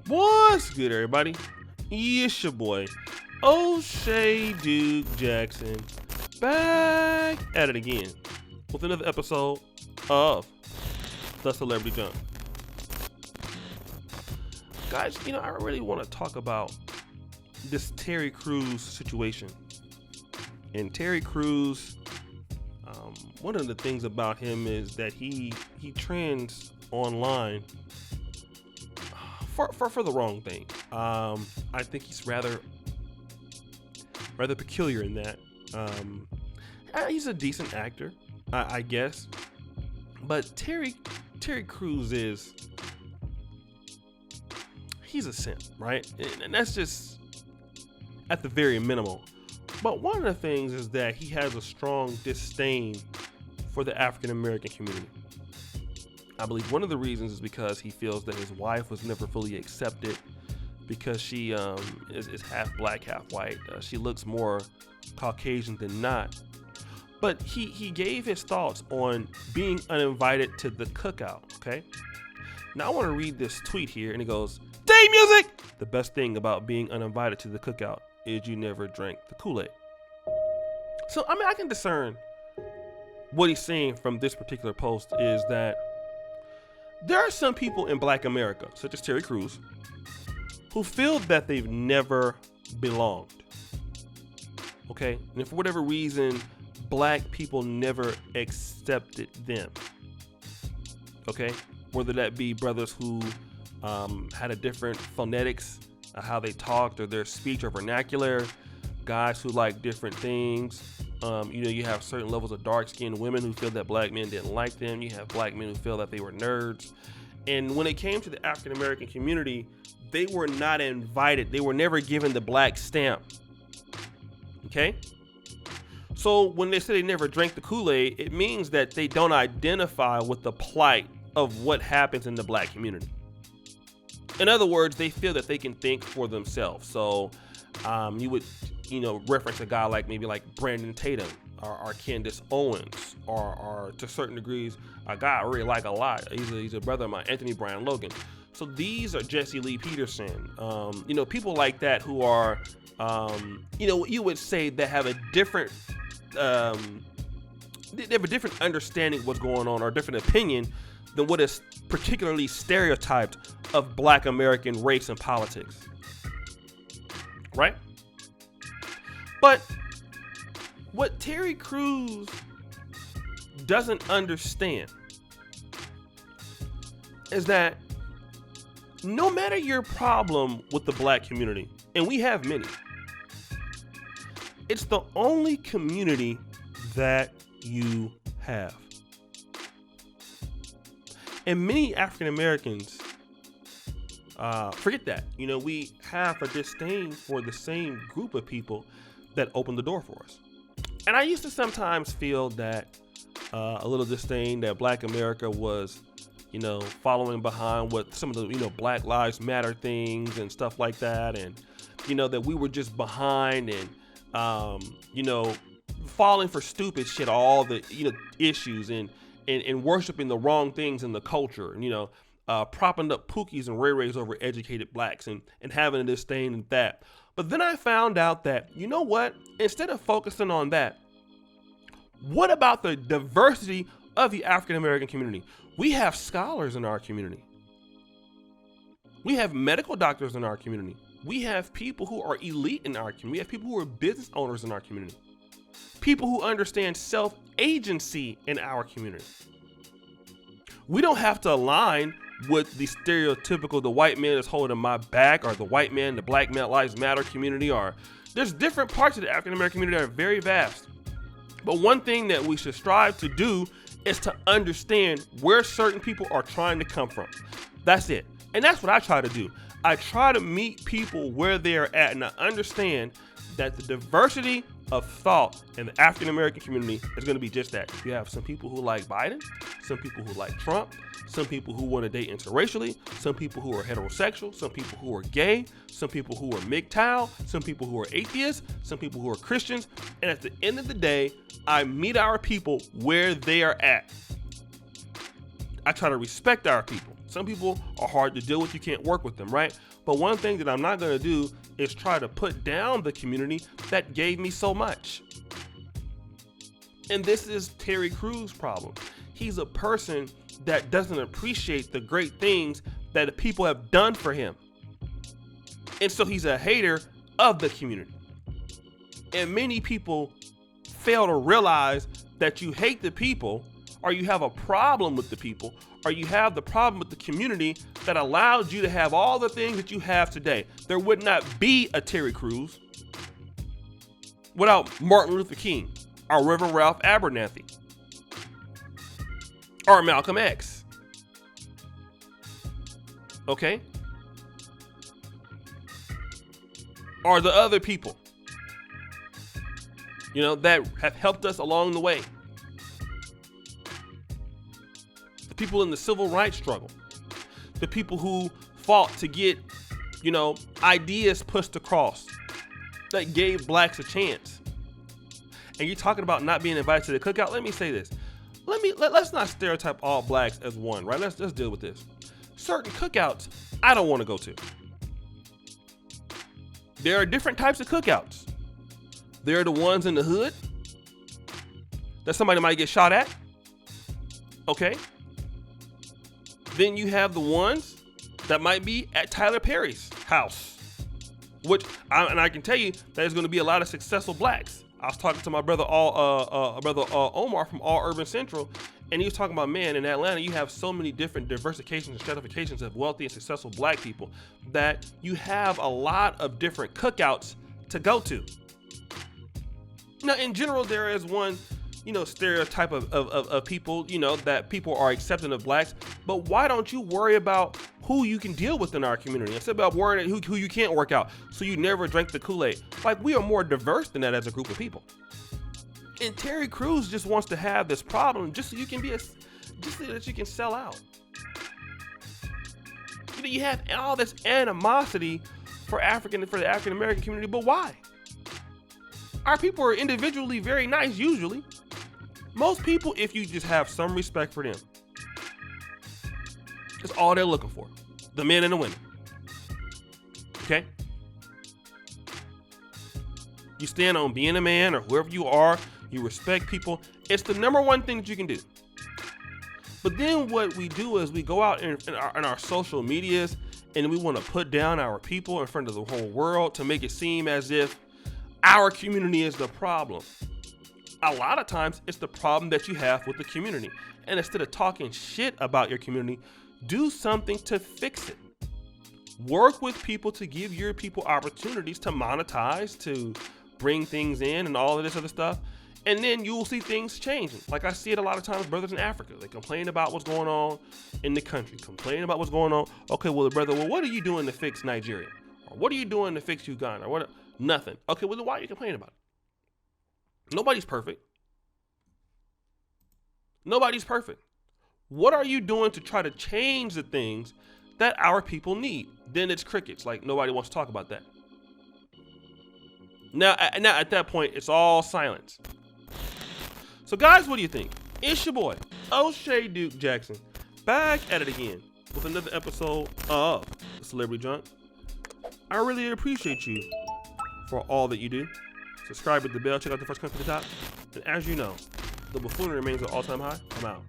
What's good, everybody? It's your boy, O'Shea Duke Jackson, back at it again with another episode of The Celebrity Jump. Guys, I really want to talk about this Terry Crews situation. And Terry Crews, one of the things about him is that he trends online for the wrong thing. I think he's rather peculiar in that. He's a decent actor, I guess, but Terry Crews he's a simp, right? And that's just at the very minimal. But one of the things is that he has a strong disdain for the African American community. I believe one of the reasons is because he feels that his wife was never fully accepted because she is half black, half white. She looks more Caucasian than not. But he gave his thoughts on being uninvited to the cookout, okay? Now I want to read this tweet here, and it goes, "Day music! The best thing about being uninvited to the cookout is you never drank the Kool-Aid." So, I can discern what he's saying from this particular post is that there are some people in Black America, such as Terry Crews, who feel that they've never belonged. Okay? And for whatever reason, black people never accepted them. Okay? Whether that be brothers who had a different phonetics, how they talked, or their speech or vernacular, guys who like different things. You have certain levels of dark-skinned women who feel that black men didn't like them. You have black men who feel that they were nerds. And when it came to the African American community, they were not invited. They were never given the black stamp. Okay? So when they say they never drank the Kool-Aid, it means that they don't identify with the plight of what happens in the black community. In other words, they feel that they can think for themselves. So you would reference a guy like maybe like Brandon Tatum or Candace Owens or to certain degrees a guy I really like a lot. He's a brother of mine, Anthony Brian Logan. So these are Jesse Lee Peterson. People like that who are you would say that have a different they have a different understanding of what's going on or a different opinion than what is particularly stereotyped of Black American race and politics. Right? But what Terry Crews doesn't understand is that no matter your problem with the black community, and we have many, it's the only community that you have. And many African Americans forget that. We have a disdain for the same group of people that opened the door for us. And I used to sometimes feel that a little disdain that Black America was, following behind what some of the, Black Lives Matter things and stuff like that. And, that we were just behind and, falling for stupid shit, all the, issues and worshiping the wrong things in the culture, and, propping up Pookies and Ray Rays over educated blacks and having a disdain and that. But then I found out that, instead of focusing on that, what about the diversity of the African American community? We have scholars in our community. We have medical doctors in our community. We have people who are elite in our community. We have people who are business owners in our community. People who understand self-agency in our community. We don't have to align with the stereotypical, the white man is holding my back, or the white man, the Black Lives Matter community, or there's different parts of the African American community that are very vast. But one thing that we should strive to do is to understand where certain people are trying to come from. That's it. And that's what I try to do. I try to meet people where they're at, and I understand that the diversity of thought in the African American community is going to be just that. You have some people who like Biden, some people who like Trump, some people who want to date interracially, some people who are heterosexual, some people who are gay, some people who are MGTOW, some people who are atheists, some people who are Christians. And at the end of the day, I meet our people where they are at. I try to respect our people. Some people are hard to deal with. You can't work with them, right? But one thing that I'm not going to do is try to put down the community that gave me so much. And this is Terry Crews' problem. He's a person that doesn't appreciate the great things that the people have done for him. And so he's a hater of the community. And many people fail to realize that you hate the people, or you have a problem with the people, or you have the problem with the community that allowed you to have all the things that you have today. There would not be a Terry Crews without Martin Luther King, or Reverend Ralph Abernathy, or Malcolm X. Okay? Or the other people, you know, that have helped us along the way. The people in the civil rights struggle. The people who fought to get, you know, ideas pushed across that gave blacks a chance. And you're talking about not being invited to the cookout. Let me say this. Let's not stereotype all blacks as one, right? Let's deal with this. Certain cookouts I don't want to go to. There are different types of cookouts. There are the ones in the hood that somebody might get shot at. Okay. Then you have the ones that might be at Tyler Perry's house, I can tell you there's going to be a lot of successful blacks. I was talking to my brother Omar from All Urban Central, and he was talking about, man, in Atlanta you have so many different diversifications and stratifications of wealthy and successful black people that you have a lot of different cookouts to go to. Now, in general, there is one, you know, stereotype of people, you know, that people are accepting of blacks. But why don't you worry about who you can deal with in our community instead about worrying who you can't work out, so you never drink the Kool-Aid? Like, we are more diverse than that as a group of people. And Terry Crews just wants to have this problem just so you can just so that you can sell out. You know, you have all this animosity for the African American community, but why? Our people are individually very nice usually. Most people, if you just have some respect for them, that's all they're looking for. The men and the women. Okay? You stand on being a man, or whoever you are, you respect people. It's the number one thing that you can do. But then what we do is we go out in our social medias and we want to put down our people in front of the whole world to make it seem as if our community is the problem. A lot of times it's the problem that you have with the community. And instead of talking shit about your community, do something to fix it. Work with people to give your people opportunities to monetize, to bring things in and all of this other stuff. And then you will see things changing. Like I see it a lot of times, brothers in Africa, they complain about what's going on in the country, complain about what's going on. Okay, well, brother, what are you doing to fix Nigeria? Or what are you doing to fix Uganda? Or what? Nothing. Okay, well, then why are you complaining about it? Nobody's perfect. Nobody's perfect. What are you doing to try to change the things that our people need? Then it's crickets. Like, nobody wants to talk about that. Now at that point, it's all silence. So guys, what do you think? It's your boy, O'Shea Duke Jackson, back at it again with another episode of The Celebrity Junk. I really appreciate you for all that you do. Subscribe with the bell, check out the first comment at the top. And as you know, the buffoonery remains at all-time high. I'm out.